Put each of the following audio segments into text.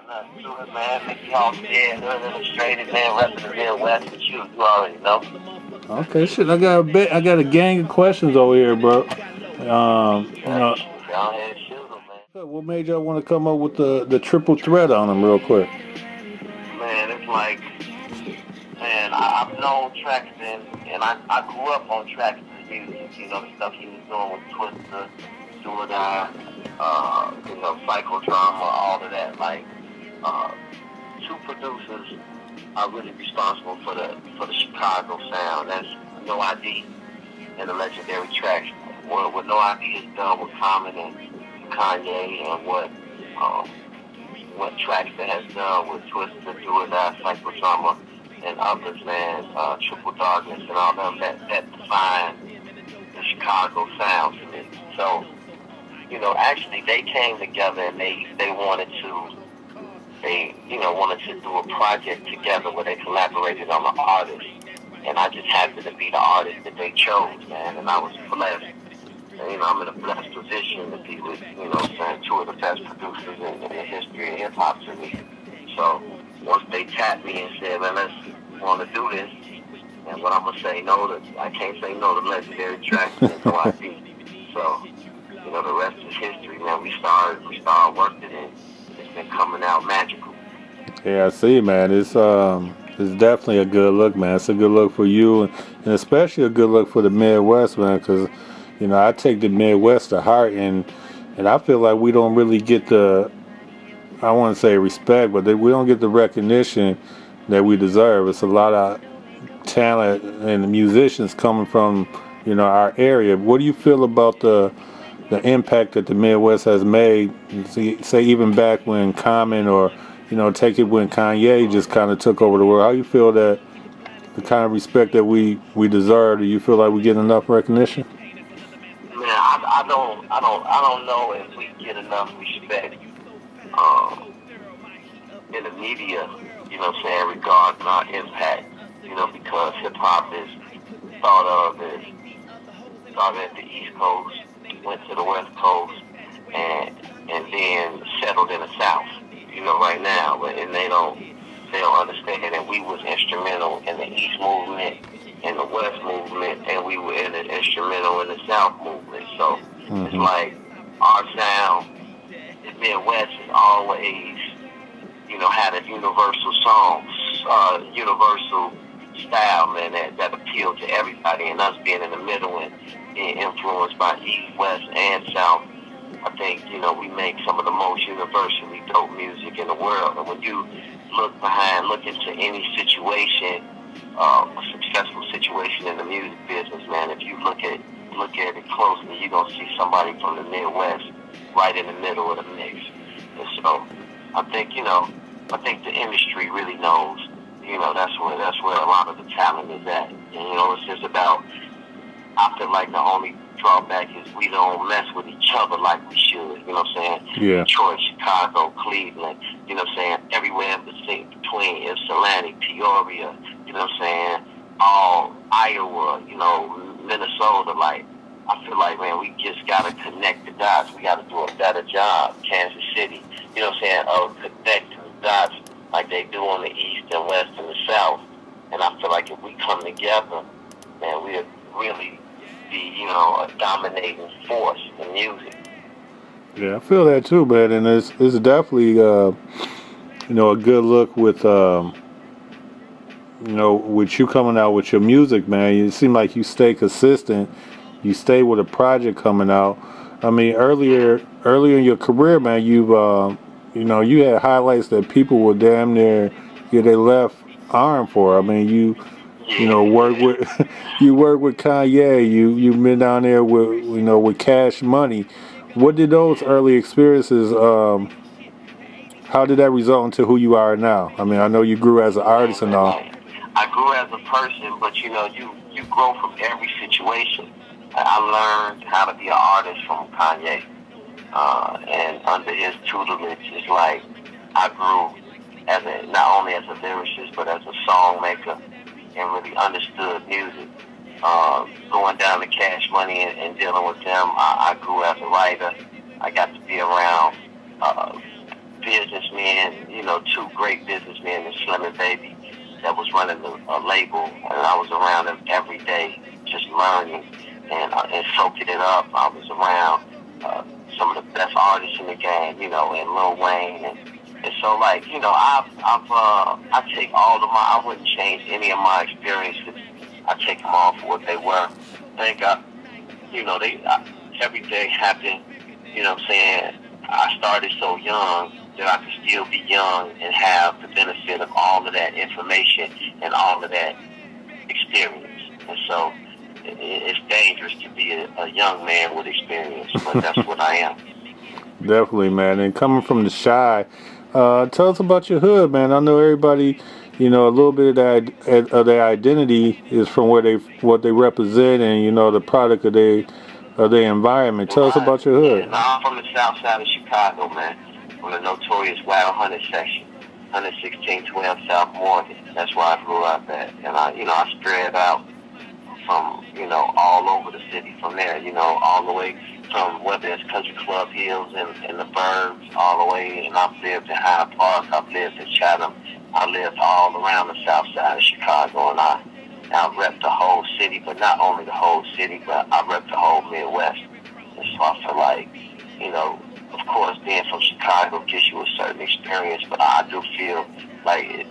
Nothing to it, man. Mikkey Halsted, Hood Illustrated, man, repping the Midwest with you. You already know. Okay, shit. I got a gang of questions over here, bro. You Yeah, know, down here in shoot 'em, man. what made y'all want to come up with the triple threat on them, real quick? Man, it's like, man, I've known Traxton, and I grew up on Traxton's music. You know, the stuff he was doing with Twister, Do or Die, Psychodrama, all of that. Like, uh, two producers are really responsible for the Chicago sound. That's No ID and the Legendary Traxster. What No ID has done with Common and Kanye, and what Traxster has done with Twister, Do or Die, Psychodrama, and others, man, Triple Darkness and all them, that define the Chicago sound to me. So, actually they came together and they wanted to do a project together where they collaborated on the artist. And I just happened to be the artist that they chose, man, and I was blessed. And, I'm in a blessed position to be with, two of the best producers in the history of hip-hop to me. So once they tapped me and said, man, let's want to do this, and what I'm going to say no to, I can't say no to Legendary Traxster and No ID. So, the rest is history, man. We started working, and it's been coming out magical. Yeah, I see, man. It's definitely a good look, man. It's a good look for you, and especially a good look for the Midwest, man. Because I take the Midwest to heart, and I feel like we don't really get the, I want to say respect, but we don't get the recognition that we deserve. It's a lot of talent and the musicians coming from our area. What do you feel about the impact that the Midwest has made? Say even back when Common or take it when Kanye just kind of took over the world. How you feel that the kind of respect that we deserve? Do you feel like we get enough recognition? Man, I don't know if we get enough respect um, in the media. Regarding our impact. Because hip hop is thought of as started at the East Coast, went to the West Coast, and then settled in the South. Right now, and they don't understand that we was instrumental in the East movement, in the West movement, and we were instrumental in the South movement. So it's like our sound, the Midwest is always, had a universal song, universal style, man, that appealed to everybody, and us being in the middle and being influenced by East, West, and South. I think, we make some of the most universally dope music in the world. And when you look into any situation, a successful situation in the music business, man, if you look at it closely, you're going to see somebody from the Midwest right in the middle of the mix. And so I think, the industry really knows, that's where a lot of the talent is at. And, it's just about, I feel like the only drawback is we don't mess with each other like we should. You know what I'm saying? Yeah. Detroit, Chicago, Cleveland. You know what I'm saying? Everywhere in between, Ypsilanti, Peoria. You know what I'm saying? All Iowa. Minnesota. Like, I feel like, man, we just gotta connect the dots. We gotta do a better job. Kansas City. You know what I'm saying? Of connecting the dots like they do on the East and West and the South. And I feel like if we come together, man, we'll really be, a dominating force in music. Yeah, I feel that too, man. And it's definitely a good look with with you coming out with your music, man. You seem like you stay consistent. You stay with a project coming out. I mean, earlier in your career, man, you had highlights that people were damn near get their left arm for. I mean, work with you work with Kanye. You've been down there with with Cash Money. What did those early experiences? How did that result into who you are now? I mean, I know you grew as an artist and all. I grew as a person, but you grow from every situation. I learned how to be an artist from Kanye, and under his tutelage, it's like I grew not only as a lyricist but as a song maker, and really understood music. Going down to Cash Money and dealing with them, I grew as a writer. I got to be around businessmen, you know, two great businessmen, Slim and Baby, that was running a label, and I was around them every day, just learning and soaking it up. I was around some of the best artists in the game, you know, and Lil Wayne, and so like, you know, I take all of I wouldn't change any of my experiences. I take them all for what they were. Thank God, you know, every day happened. You know what I'm saying? I started so young that I could still be young and have the benefit of all of that information and all of that experience. And so it's dangerous to be a young man with experience, but that's what I am. Definitely, man. And coming from the Shy, tell us about your hood, man. I know everybody, you know, a little bit of their identity is from what they represent, and you know, the product of their environment. Tell us about your hood. Yeah, no, I'm from the south side of Chicago, man. From the notorious Wild 100 section, 11612 South Morgan. That's where I grew up at, and I spread out from, you know, all over the city from there, you know, all the way from whether it's Country Club Hills and the Burbs, all the way, and I've lived in Hyde Park, I've lived in Chatham, I lived all around the south side of Chicago, and I rep the whole city, but not only the whole city, but I rep the whole Midwest. And so I feel like, you know, of course, being from Chicago gives you a certain experience, but I do feel like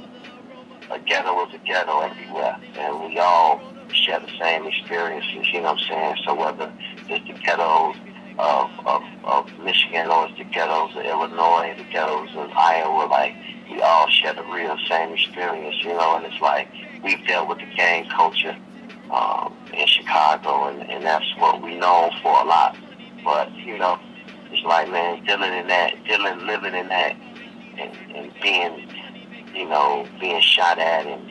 a ghetto is a ghetto everywhere, and we all share the same experiences, you know what I'm saying? So whether it's the ghettos of Michigan or it's the ghettos of Illinois, the ghettos of Iowa, like, we all share the real same experience, you know, and it's like we've dealt with the gang culture in Chicago, and that's what we know for a lot. But, you know, it's like, man, living in that, and being, you know, being shot at and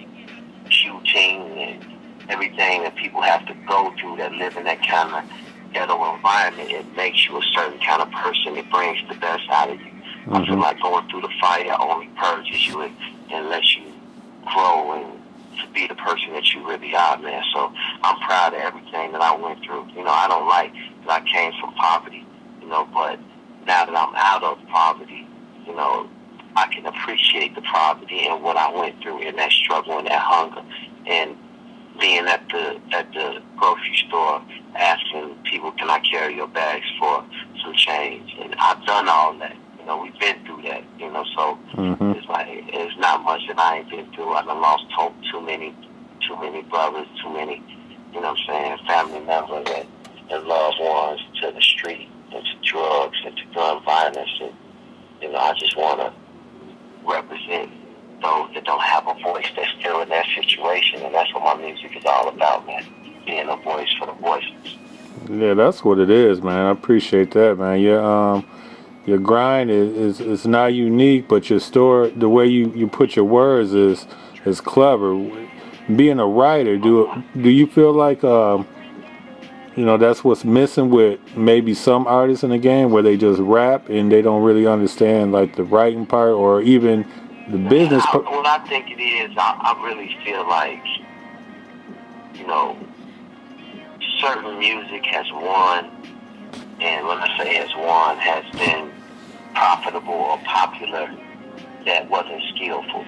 shooting and everything that people have to go through that live in that kind of ghetto environment, it makes you a certain kind of person. It brings the best out of you. Mm-hmm. I feel like going through the fire only purges you and lets you grow and to be the person that you really are, man. So I'm proud of everything that I went through. You know, I don't like that I came from poverty, you know, but now that I'm out of poverty, you know, I can appreciate the poverty and what I went through and that struggle and that hunger, and being at the grocery store asking people, can I carry your bags for some change? And I've done all that. You know, we've been through that, you know, so it's like, it's not much that I ain't been through. I've lost too many brothers, too many, you know what I'm saying, family members and loved ones to the street and to drugs and to gun violence. And, you know, I just want to represent those that don't have a voice that's still in that situation, and that's what my music is all about, man. Being a voice for the voiceless. Yeah, that's what it is, man. I appreciate that, man. Your grind is not unique, but your story, the way you put your words is clever. Being a writer, do you feel like you know, that's what's missing with maybe some artists in the game, where they just rap and they don't really understand like the writing part or even the business part? What I think it is, I really feel like, you know, certain music has won, and when I say has won, has been profitable or popular, that wasn't skillful.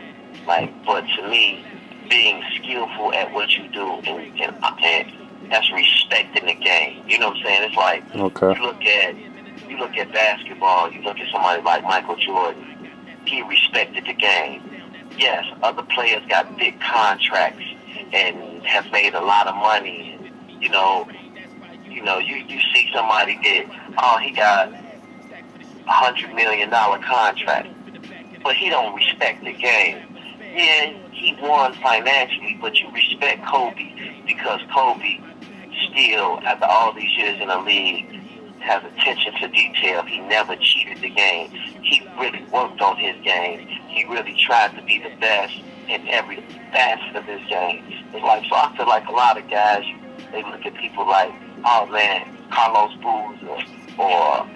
Like, but to me, being skillful at what you do and that's respecting the game. You know what I'm saying? It's like, you look at basketball, you look at somebody like Michael Jordan, he respected the game. Yes, other players got big contracts and have made a lot of money. You see somebody get, he got $100 million contract, but he don't respect the game. Yeah, he won financially, but you respect Kobe because Kobe still, after all these years in the league, has attention to detail. He never cheated the game. He really worked on his game. He really tried to be the best in every facet of his game. It's like, so I feel like a lot of guys, they look at people like, oh man, Carlos Boozer, or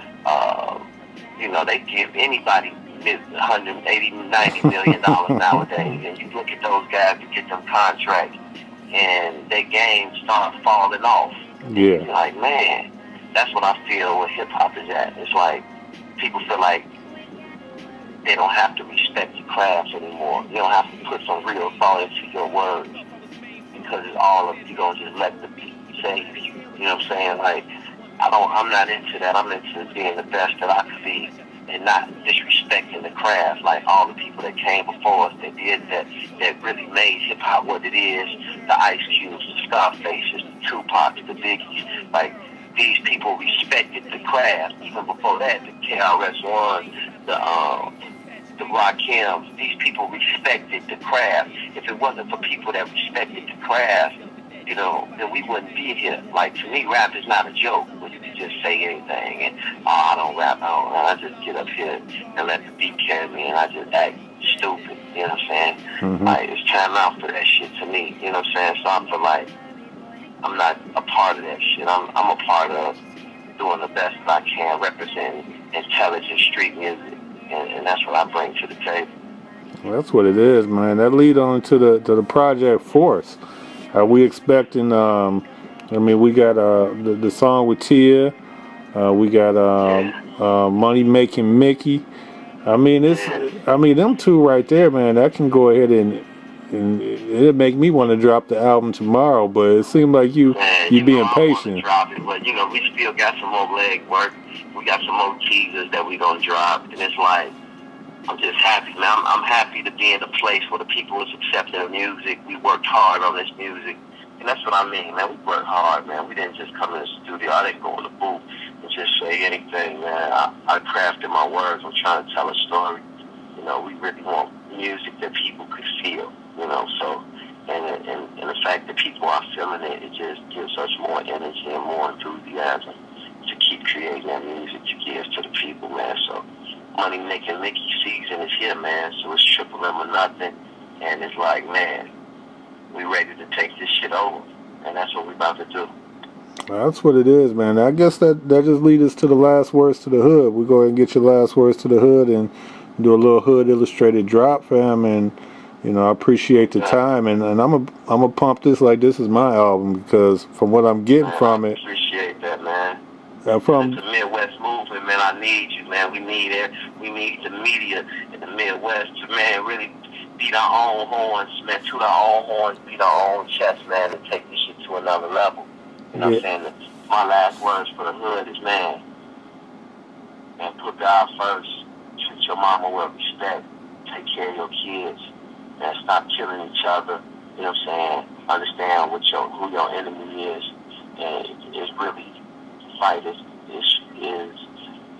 they give anybody $180, $90 million nowadays, and you look at those guys who get them contracts, and their game starts falling off. Yeah. You're like, man, that's what I feel where hip hop is at. It's like people feel like they don't have to respect your craft anymore. You don't have to put some real thought into your words because it's all of you gonna just let the beat save you. You know what I'm saying? Like I'm not into that. I'm into being the best that I could be and not disrespecting the craft. Like all the people that came before us that did that, that really made hip hop what it is. The Ice Cubes, the Scarfaces, the Tupacs, the Biggies. Like these people respected the craft. Even before that, the KRS-One, the Rakims, these people respected the craft. If it wasn't for people that respected the craft, you know, then we wouldn't be here. Like, to me, rap is not a joke where you can just say anything and, I don't rap, I just get up here and let the beat carry me and I just act stupid, you know what I'm saying? Mm-hmm. Like, it's time out for that shit to me, you know what I'm saying? So I feel like I'm not a part of that shit. I'm a part of doing the best that I can, representing intelligent street music, and that's what I bring to the table. Well, that's what it is, man. That lead on to the project Force. Are we expecting? I mean, we got the song with Tia. We got Money Making Mickey. I mean, I mean, them two right there, man. That can go ahead and it make me want to drop the album tomorrow. But it seemed like you being patient. Drop it, but you know, we still got some more leg work. We got some more teasers that we gonna drop, and it's like, I'm just happy, man. I'm happy to be in a place where the people is accepting the music. We worked hard on this music. And that's what I mean, man. We worked hard, man. We didn't just come in the studio. I didn't go in the booth and just say anything, man. I crafted my words. I'm trying to tell a story. You know, we really want music that people could feel, you know. So, and the fact that people are feeling it, it just gives us more energy and more enthusiasm to keep creating that music to give to the people, man. So, Money Making Mickey season is here, man. So it's triple M or nothing. And it's like, man, we ready to take this shit over. And that's what we about to do. That's what it is, man. I guess that just leads us to the last words to the hood. We go ahead and get your last words to the hood and do a little hood illustrated drop, fam. And you know, I appreciate the time. And I'm a pump this like this is my album because from what I'm getting from it. I appreciate that, man. From the Midwest movement, man. I need you, man. We need the media in the Midwest to, man, really beat our own horns, man. Toot our own horns, beat our own chest, man, and take this shit to another level. You know what I'm saying? My last words for the hood is, man, put God first. Treat your mama with respect. Take care of your kids. Man, stop killing each other. You know what I'm saying? Understand who your enemy is. And it's really fight is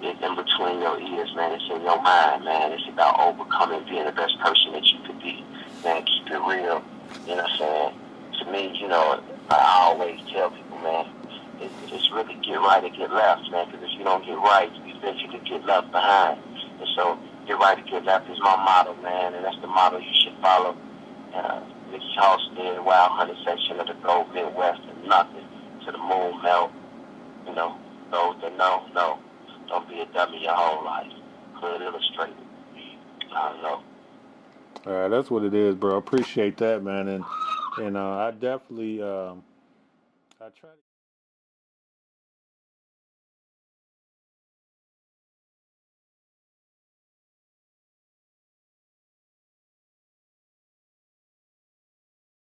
in between your ears, man. It's in your mind, man. It's about overcoming, being the best person that you could be. Man, keep it real. You know what I'm saying? To me, you know, I always tell people, man, it's really get right or get left, man. Because if you don't get right, you eventually get left behind. And so, get right or get left is my motto, man. And that's the motto you should follow. Mikkey Halsted, Wild Honey section of the Gold Midwest, and nothing to the moon melt. You know, those that know, don't be a dummy your whole life. Hood illustrated. I don't know. All right, that's what it is, bro. Appreciate that, man. And I definitely I try to